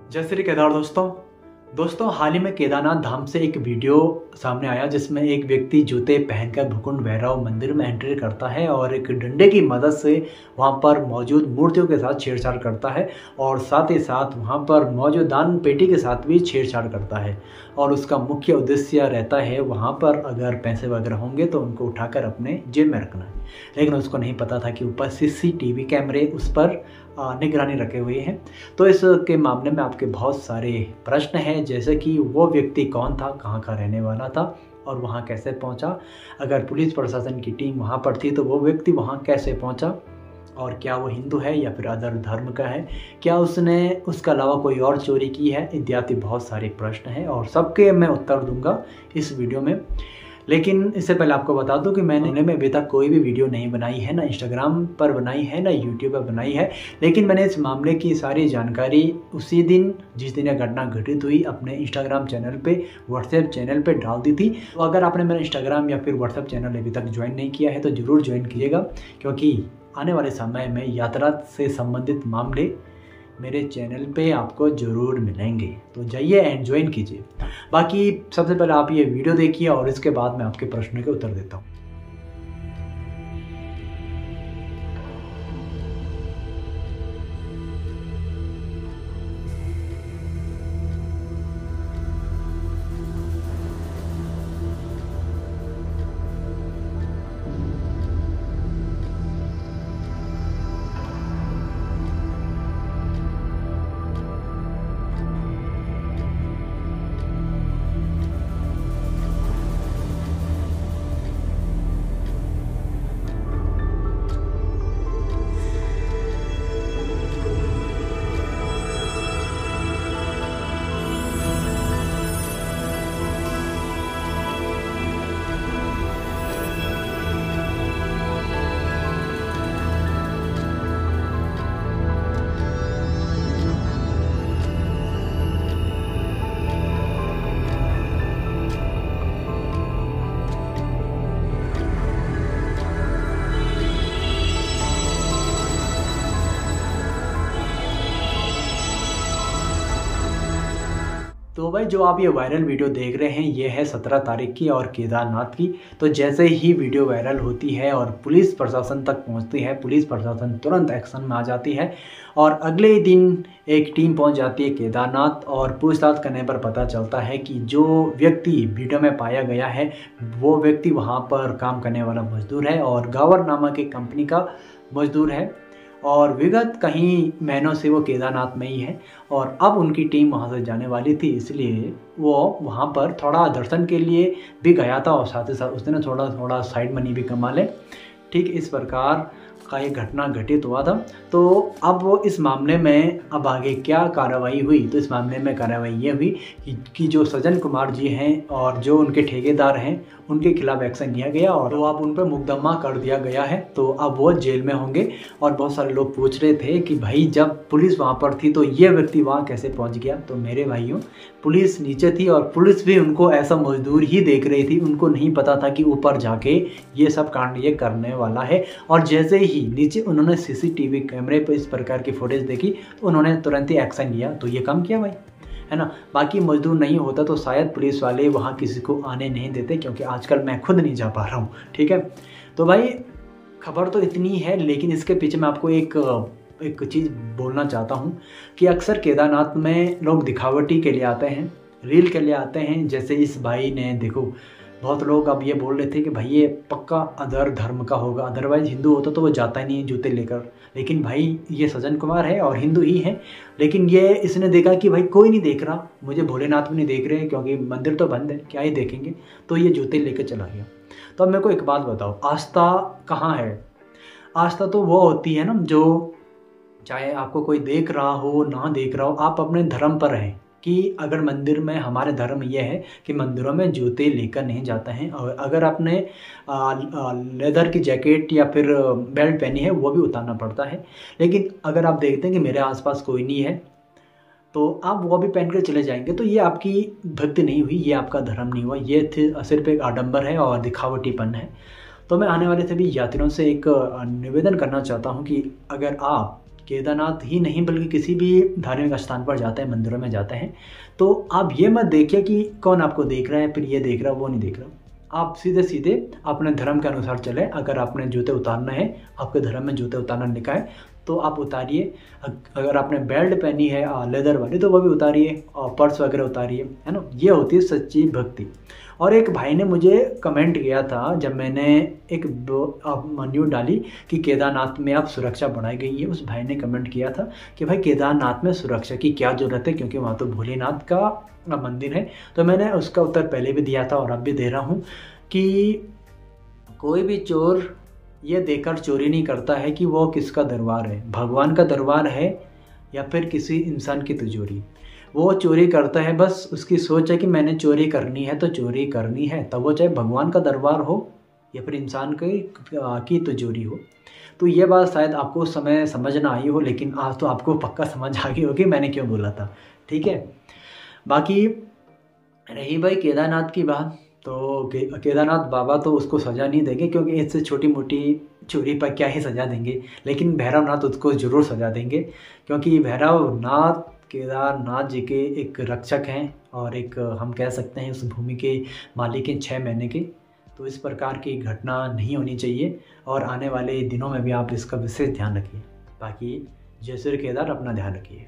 जय श्री केदार दोस्तों हाल ही में केदारनाथ धाम से एक वीडियो सामने आया जिसमें एक व्यक्ति जूते पहनकर भूकुंड भैरव मंदिर में एंट्री करता है और एक डंडे की मदद से वहां पर मौजूद मूर्तियों के साथ छेड़छाड़ करता है और साथ ही साथ वहां पर मौजूद दान पेटी के साथ भी छेड़छाड़ करता है। और उसका मुख्य उद्देश्य रहता है वहां पर अगर पैसे वगैरह होंगे तो उनको उठाकर अपने जेब में रखना है। लेकिन उसको नहीं पता था कि ऊपर CCTV कैमरे उस पर निगरानी रखे हुए हैं। तो इसके मामले में आपके बहुत सारे प्रश्न हैं, जैसे कि वो व्यक्ति कौन था, कहाँ का रहने वाला था और वहाँ कैसे पहुँचा। अगर पुलिस प्रशासन की टीम वहाँ पर थी तो वो व्यक्ति वहाँ कैसे पहुँचा, और क्या वो हिंदू है या फिर अदर धर्म का है, क्या उसने उसके अलावा कोई और चोरी की है, इत्यादि बहुत सारे प्रश्न हैं और सबके मैं उत्तर दूंगा इस वीडियो में। लेकिन इससे पहले आपको बता दूं कि मैंने अभी तक कोई भी वीडियो नहीं बनाई है, ना इंस्टाग्राम पर बनाई है ना यूट्यूब पर बनाई है। लेकिन मैंने इस मामले की सारी जानकारी उसी दिन जिस दिन यह घटना घटित हुई अपने इंस्टाग्राम चैनल पे, व्हाट्सएप चैनल पे डाल दी थी। तो अगर आपने मेरा इंस्टाग्राम या फिर व्हाट्सएप चैनल अभी तक ज्वाइन नहीं किया है तो ज़रूर ज्वाइन कीजिएगा, क्योंकि आने वाले समय में यात्रा से संबंधित मामले मेरे चैनल पे आपको ज़रूर मिलेंगे। तो जाइए एंड ज्वाइन कीजिए। बाकी सबसे पहले आप ये वीडियो देखिए और इसके बाद मैं आपके प्रश्नों के उत्तर देता हूँ। तो भाई जो आप ये वायरल वीडियो देख रहे हैं ये है 17 तारीख की और केदारनाथ की। तो जैसे ही वीडियो वायरल होती है और पुलिस प्रशासन तक पहुंचती है, पुलिस प्रशासन तुरंत एक्शन में आ जाती है और अगले ही दिन एक टीम पहुंच जाती है केदारनाथ और पूछताछ करने पर पता चलता है कि जो व्यक्ति वीडियो में पाया गया है वो व्यक्ति वहाँ पर काम करने वाला मजदूर है और गावर नामक एक कंपनी का मजदूर है और विगत कहीं महीनों से वो केदारनाथ में ही है। और अब उनकी टीम वहाँ से जाने वाली थी, इसलिए वो वहाँ पर थोड़ा दर्शन के लिए भी गया था और साथ ही साथ उसने थोड़ा साइड मनी भी कमा ले। ठीक इस प्रकार का ये घटना घटित हुआ था। तो अब वो इस मामले में अब आगे क्या कार्रवाई हुई, तो इस मामले में कार्रवाई ये हुई कि जो सज्जन कुमार जी हैं और जो उनके ठेकेदार हैं उनके खिलाफ एक्शन लिया गया और वो अब उन पर मुकदमा कर दिया गया है। तो अब वो जेल में होंगे। और बहुत सारे लोग पूछ रहे थे कि भाई जब पुलिस वहाँ पर थी तो ये व्यक्ति वहाँ कैसे पहुँच गया। तो मेरे भाइयों, पुलिस नीचे थी और पुलिस भी उनको ऐसा मजदूर ही देख रही थी, उनको नहीं पता था कि ऊपर जाके ये सब कांड ये करने वाला है। और जैसे ही नीचे उन्होंने CCTV कैमरे पर इस प्रकार की फुटेज देखी तो उन्होंने तुरंत ही एक्शन लिया। तो ये काम किया भाई, है ना। बाकी मजदूर नहीं होता तो शायद पुलिस वाले वहाँ किसी को आने नहीं देते, क्योंकि आजकल मैं खुद नहीं जा पा रहा हूँ। ठीक है, तो भाई खबर तो इतनी है, लेकिन इसके पीछे मैं आपको एक चीज़ बोलना चाहता हूँ कि अक्सर केदारनाथ में लोग दिखावटी के लिए आते हैं, रील के लिए आते हैं। जैसे इस भाई ने देखो, बहुत लोग अब ये बोल रहे थे कि भाई ये पक्का अदर धर्म का होगा, अदरवाइज हिंदू होता तो वो जाता ही नहीं जूते लेकर। लेकिन भाई ये सज्जन कुमार है और हिंदू ही है, लेकिन ये इसने देखा कि भाई कोई नहीं देख रहा, मुझे भोलेनाथ भी नहीं देख रहे क्योंकि मंदिर तो बंद है, क्या ही देखेंगे, तो ये जूते लेकर चला गया। तो अब मेरे को एक बात बताओ, आस्था कहाँ है? आस्था तो वो होती है ना, जो चाहे आपको कोई देख रहा हो ना देख रहा हो, आप अपने धर्म पर रहें। कि अगर मंदिर में, हमारे धर्म ये है कि मंदिरों में जूते लेकर नहीं जाते हैं, और अगर आपने लेदर की जैकेट या फिर बेल्ट पहनी है वो भी उतारना पड़ता है। लेकिन अगर आप देखते हैं कि मेरे आसपास कोई नहीं है तो आप वो भी पहन कर चले जाएंगे, तो ये आपकी भक्ति नहीं हुई, ये आपका धर्म नहीं हुआ, ये सिर्फ एक आडंबर है और दिखावटीपन है। तो मैं आने वाले सभी यात्रियों से एक निवेदन करना चाहता हूँ कि अगर आप केदारनाथ ही नहीं बल्कि किसी भी धार्मिक स्थान पर जाते हैं, मंदिरों में जाते हैं, तो आप ये मत देखिए कि कौन आपको देख रहा है, फिर ये देख रहा है वो नहीं देख रहा। आप सीधे सीधे अपने धर्म के अनुसार चले। अगर आपने जूते उतारना है, आपके धर्म में जूते उतारना लिखा है तो आप उतारिए। अगर आपने बेल्ट पहनी है लेदर वाली तो वो भी उतारिए, और पर्स वगैरह उतारिए, है ना। ये होती है सच्ची भक्ति। और एक भाई ने मुझे कमेंट किया था जब मैंने एक न्यूज़ डाली कि केदारनाथ में अब सुरक्षा बढ़ाई गई है। उस भाई ने कमेंट किया था कि भाई केदारनाथ में सुरक्षा की क्या ज़रूरत है, क्योंकि वहाँ तो भोलेनाथ का मंदिर है। तो मैंने उसका उत्तर पहले भी दिया था और अब भी दे रहा हूँ कि कोई भी चोर ये देखकर चोरी नहीं करता है कि वो किसका दरबार है, भगवान का दरबार है या फिर किसी इंसान की तिजोरी। वो चोरी करता है, बस उसकी सोच है कि मैंने चोरी करनी है तो चोरी करनी है, तब वो चाहे भगवान का दरबार हो या फिर इंसान की तिजोरी हो। तो ये बात शायद आपको उस समय समझ ना आई हो, लेकिन आज तो आपको पक्का समझ आ गई होगी मैंने क्यों बोला था। ठीक है, बाकी रही भाई केदारनाथ की बात, तो केदारनाथ बाबा तो उसको सज़ा नहीं देंगे, क्योंकि इससे छोटी मोटी चोरी पर क्या ही सज़ा देंगे। लेकिन भैरवनाथ उसको ज़रूर सज़ा देंगे, क्योंकि भैरवनाथ केदारनाथ जी के एक रक्षक हैं और एक हम कह सकते हैं उस भूमि के मालिक हैं 6 महीने के। तो इस प्रकार की घटना नहीं होनी चाहिए, और आने वाले दिनों में भी आप इसका विशेष ध्यान रखिए। बाकी जय श्री केदार, अपना ध्यान रखिए।